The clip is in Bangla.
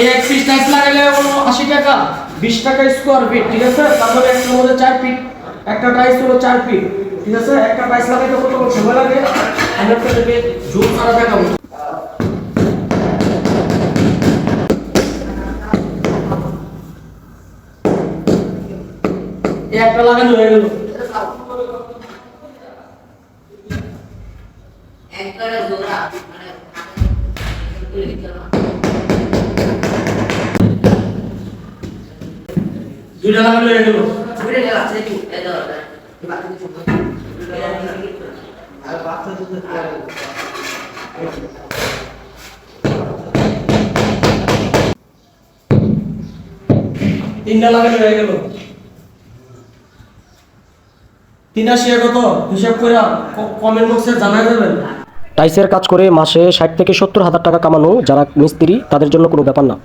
এই এক পিস টাইলস লাগাইলে 80 টাকা, 20 টাকা স্কয়ার ফিট, ঠিক আছে? তারপরে একটার মধ্যে 4 ফিট, একটা টাইলস হলো 4 ফিট, ঠিক আছে? একটা টাইলস লাগাইতে কত সময় লাগে আমি আপনাদেরকে জুম করা দেখাবো। এই একটা লাগানো হয়ে গেল। একবারে জোড়া মানে দুইটা লাগানো হয়ে গেল। ঘুরে গেল আছে কি এটা বাকি কিছু আর বাকি কিছু তিনটা লাগানো হয়ে গেল। 83 কত হিসাব করে কমেন্ট বক্সে জানাই দেবেন। টাইসের কাজ করে মাসে 60 থেকে 70 হাজার টাকা কামানো যারা মিস্ত্রি তাদের জন্য কোনো ব্যাপার না।